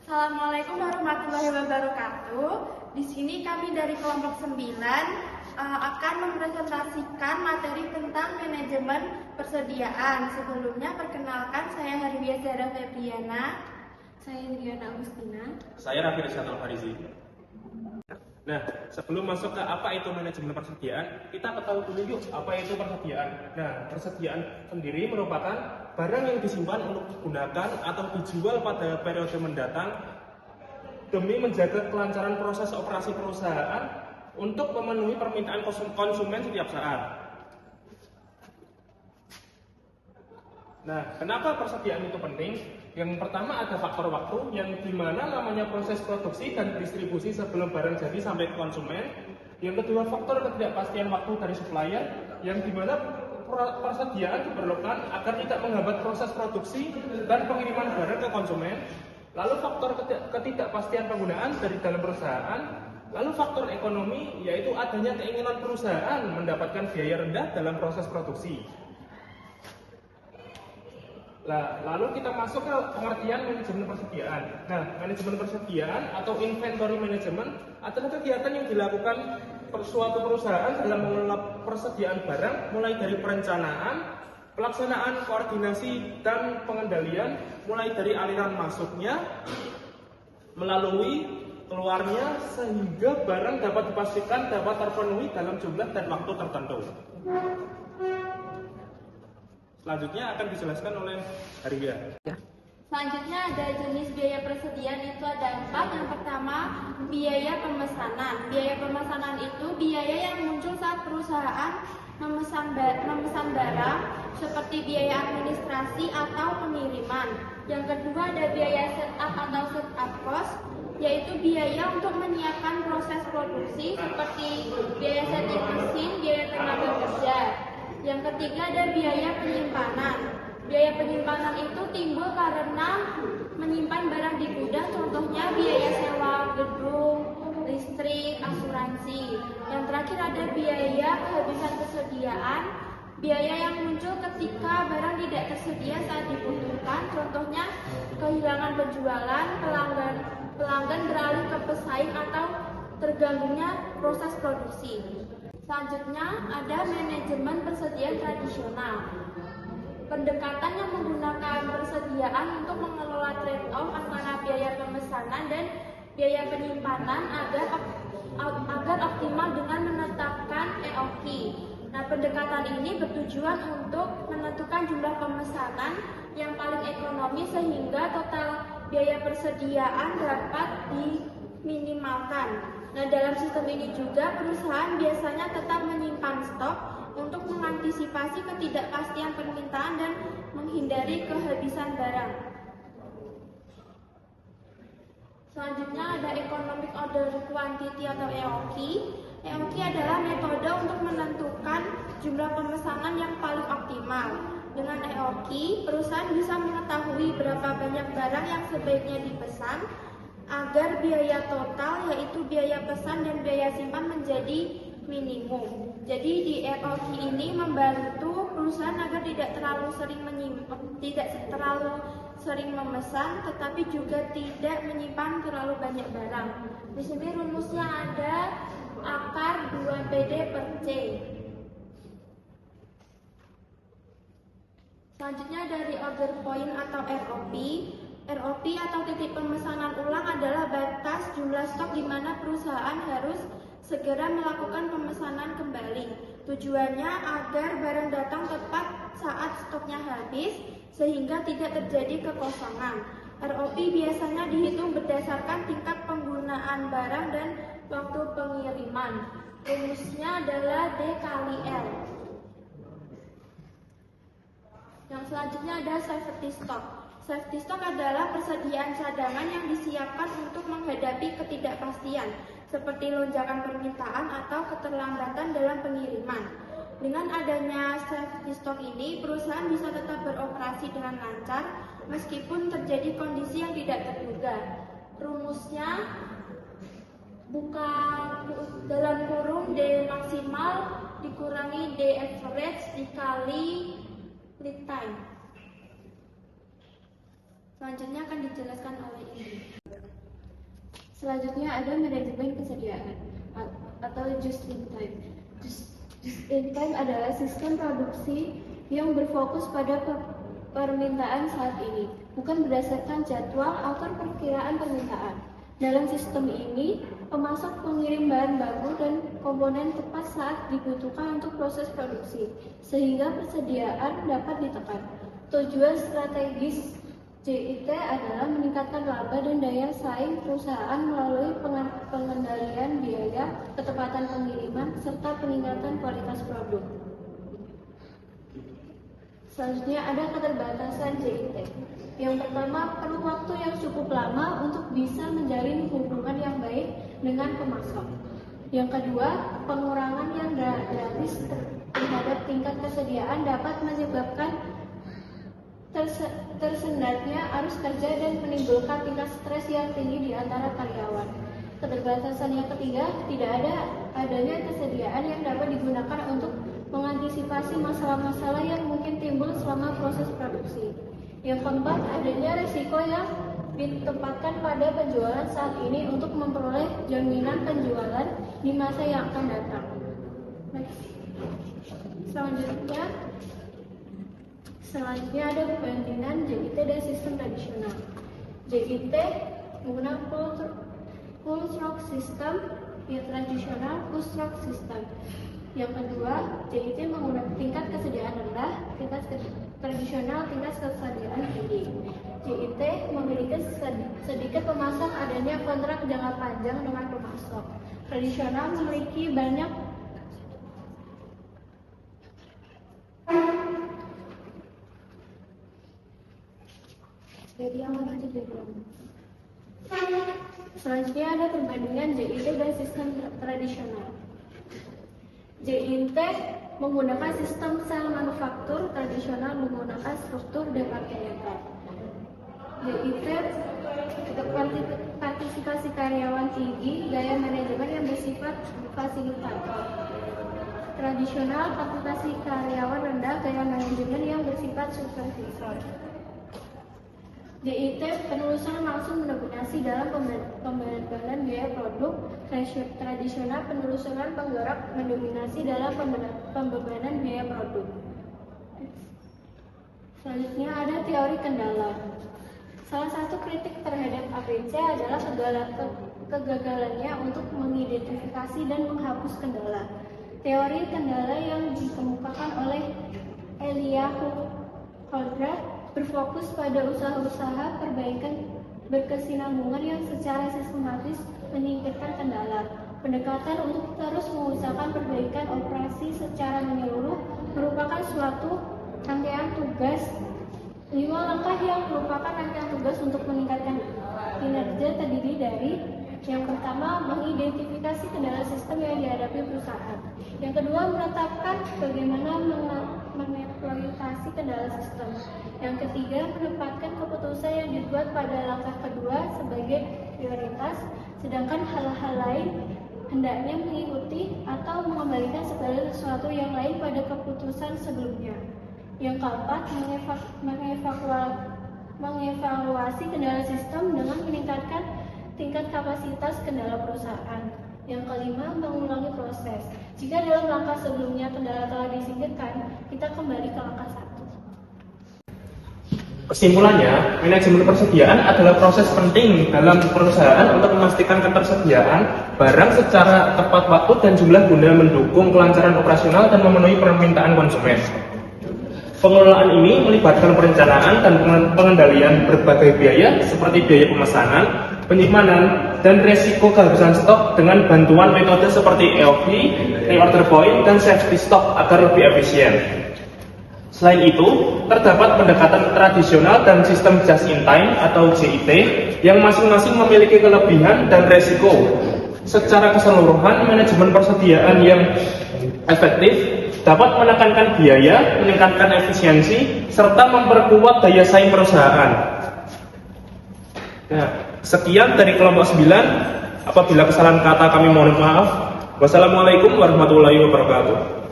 Assalamualaikum warahmatullahi wabarakatuh. Di sini kami dari kelompok 9 akan mempresentasikan materi tentang manajemen persediaan. Sebelumnya perkenalkan, saya Harwiya Zahra Febriana. Saya Indriana Agustina. Saya Raffi Rizal Farizi. Nah, sebelum masuk ke apa itu manajemen persediaan, kita ketahui dulu yuk apa itu persediaan. Nah, persediaan sendiri merupakan barang yang disimpan untuk digunakan atau dijual pada periode mendatang demi menjaga kelancaran proses operasi perusahaan untuk memenuhi permintaan konsumen setiap saat. Nah, kenapa persediaan itu penting? Yang pertama ada faktor waktu, yang dimana namanya proses produksi dan distribusi sebelum barang jadi sampai ke konsumen. Yang kedua faktor ketidakpastian waktu dari supplier, yang dimana persediaan diperlukan agar tidak menghambat proses produksi dan pengiriman barang ke konsumen. Lalu faktor ketidakpastian penggunaan dari dalam perusahaan. Lalu faktor ekonomi, yaitu adanya keinginan perusahaan mendapatkan biaya rendah dalam proses produksi. Nah, lalu kita masuk ke pengertian manajemen persediaan. Nah, manajemen persediaan atau inventory management adalah kegiatan yang dilakukan suatu perusahaan dalam mengelola persediaan barang, mulai dari perencanaan, pelaksanaan, koordinasi, dan pengendalian, mulai dari aliran masuknya, melalui keluarnya, sehingga barang dapat dipastikan dapat terpenuhi dalam jumlah dan waktu tertentu. Selanjutnya akan dijelaskan oleh Harwiya. Selanjutnya ada jenis biaya persediaan, itu ada 4. Yang pertama, biaya pemesanan. Biaya pemesanan itu biaya yang muncul saat perusahaan memesan barang, seperti biaya administrasi atau pengiriman. Yang kedua ada biaya setup atau setup cost, yaitu biaya untuk menyiapkan proses produksi seperti biaya setting mesin, biaya tenaga kerja. Yang ketiga ada biaya penyimpanan. Biaya penyimpanan itu timbul karena menyimpan barang di gudang, contohnya biaya sewa gedung, listrik, asuransi. Yang terakhir ada biaya kehabisan kesediaan. Biaya yang muncul ketika barang tidak tersedia saat dibutuhkan, contohnya kehilangan penjualan, pelanggan beralih ke pesaing atau terganggunya proses produksi. Selanjutnya ada manajemen persediaan tradisional. Pendekatan yang menggunakan persediaan untuk mengelola trade-off antara biaya pemesanan dan biaya penyimpanan agar optimal dengan menetapkan EOQ. Nah, pendekatan ini bertujuan untuk menentukan jumlah pemesanan yang paling ekonomis sehingga total biaya persediaan dapat diminimalkan. Nah, dalam sistem ini juga perusahaan biasanya tetap menyimpan stok untuk mengantisipasi ketidakpastian permintaan dan menghindari kehabisan barang. Selanjutnya ada Economic Order Quantity atau EOQ. EOQ adalah metode untuk menentukan jumlah pemesanan yang paling optimal. Dengan EOQ, perusahaan bisa mengetahui berapa banyak barang yang sebaiknya dipesan agar biaya total, yaitu biaya pesan dan biaya simpan, menjadi minimum. Jadi di EOQ ini membantu perusahaan agar tidak terlalu sering memesan, tetapi juga tidak menyimpan terlalu banyak barang. Di sini rumusnya ada akar 2PD per C. Selanjutnya dari order point atau ROP. ROP atau titik pemesanan ulang adalah batas jumlah stok di mana perusahaan harus segera melakukan pemesanan kembali. Tujuannya agar barang datang tepat saat stoknya habis sehingga tidak terjadi kekosongan. ROP biasanya dihitung berdasarkan tingkat penggunaan barang dan waktu pengiriman. Rumusnya adalah D kali L. Yang selanjutnya ada safety stock. Safety stock adalah persediaan cadangan yang disiapkan untuk menghadapi ketidakpastian, seperti lonjakan permintaan atau keterlambatan dalam pengiriman. Dengan adanya safety stock ini, perusahaan bisa tetap beroperasi dengan lancar, meskipun terjadi kondisi yang tidak terduga. Rumusnya dalam kurung D maksimal dikurangi D average dikali lead time. Selanjutnya akan dijelaskan oleh Indri. Selanjutnya ada manajemen kesediaan atau just in time. Just in time adalah sistem produksi yang berfokus pada permintaan saat ini, bukan berdasarkan jadwal atau perkiraan permintaan. Dalam sistem ini, pemasok mengirim bahan baku dan komponen tepat saat dibutuhkan untuk proses produksi, sehingga persediaan dapat ditekan. Tujuan strategis JIT adalah meningkatkan laba dan daya saing perusahaan melalui pengendalian biaya, ketepatan pengiriman, serta peningkatan kualitas produk. Selanjutnya ada keterbatasan JIT. Yang pertama, perlu waktu yang cukup lama untuk bisa menjalin hubungan yang baik dengan pemasok. Yang kedua, pengurangan yang drastis terhadap tingkat kesediaan dapat menyebabkan tersendatnya arus kerja dan menimbulkan tingkat stres yang tinggi di antara karyawan. Keterbatasan yang ketiga, tidak adanya kesediaan yang dapat digunakan untuk mengantisipasi masalah-masalah yang mungkin timbul selama proses produksi. Yang keempat, adanya risiko yang ditempatkan pada penjualan saat ini untuk memperoleh jaminan penjualan di masa yang akan datang. Selanjutnya ada perbandingan JIT dan sistem tradisional. JIT menggunakan full stroke system, yang tradisional push stroke system. Yang kedua, JIT menggunakan tingkat kesediaan rendah, tingkat tradisional tingkat kesediaan tinggi. JIT memiliki sedikit pemasok, adanya kontrak jangka panjang dengan pemasok. Tradisional memiliki banyak Selanjutnya ada perbandingan JIT dan sistem tradisional. JIT menggunakan sistem sel manufaktur, tradisional menggunakan struktur departemental. JIT partisipasi karyawan tinggi, gaya manajemen yang bersifat fasilitator. Tradisional partisipasi karyawan rendah, gaya manajemen yang bersifat supervisor. JIT penelusuran langsung mendominasi dalam pembebanan biaya produk. Tradisional penelusuran penggerak mendominasi dalam pembebanan biaya produk. Selanjutnya ada teori kendala. Salah satu kritik terhadap ABC adalah kegagalannya untuk mengidentifikasi dan menghapus kendala. Teori kendala yang dikemukakan oleh Eliyahu Goldratt berfokus pada usaha-usaha perbaikan berkesinambungan yang secara sistematis menyingkirkan kendala. Pendekatan untuk terus mengusahakan perbaikan operasi secara menyeluruh merupakan suatu rangkaian tugas. 5 langkah yang merupakan rangkaian tugas untuk meningkatkan kinerja terdiri dari: yang pertama, mengidentifikasi kendala sistem yang dihadapi perusahaan. Yang kedua, menetapkan bagaimana mengeksploitasi kendala sistem. Yang ketiga, menempatkan keputusan yang dibuat pada langkah kedua sebagai prioritas, sedangkan hal-hal lain hendaknya mengikuti atau mengembalikan segala sesuatu yang lain pada keputusan sebelumnya. Yang keempat, mengevaluasi kendala sistem dengan meningkatkan tingkat kapasitas kendala perusahaan. Yang kelima, mengulangi proses. Jika dalam langkah sebelumnya kendala telah disingkirkan, kita kembali ke langkah 1. Kesimpulannya, manajemen persediaan adalah proses penting dalam perusahaan untuk memastikan ketersediaan barang secara tepat waktu dan jumlah guna mendukung kelancaran operasional dan memenuhi permintaan konsumen. Pengelolaan ini melibatkan perencanaan dan pengendalian berbagai biaya seperti biaya pemesanan, penyimpanan, dan resiko kehabisan stok dengan bantuan metode seperti EOP, reorder point, dan safety stock agar lebih efisien. Selain itu, terdapat pendekatan tradisional dan sistem just in time atau JIT yang masing-masing memiliki kelebihan dan resiko. Secara keseluruhan, manajemen persediaan yang efektif dapat menekankan biaya, meningkatkan efisiensi, serta memperkuat daya saing perusahaan. Nah, sekian dari kelompok 9. Apabila kesalahan kata kami mohon maaf. Wassalamualaikum warahmatullahi wabarakatuh.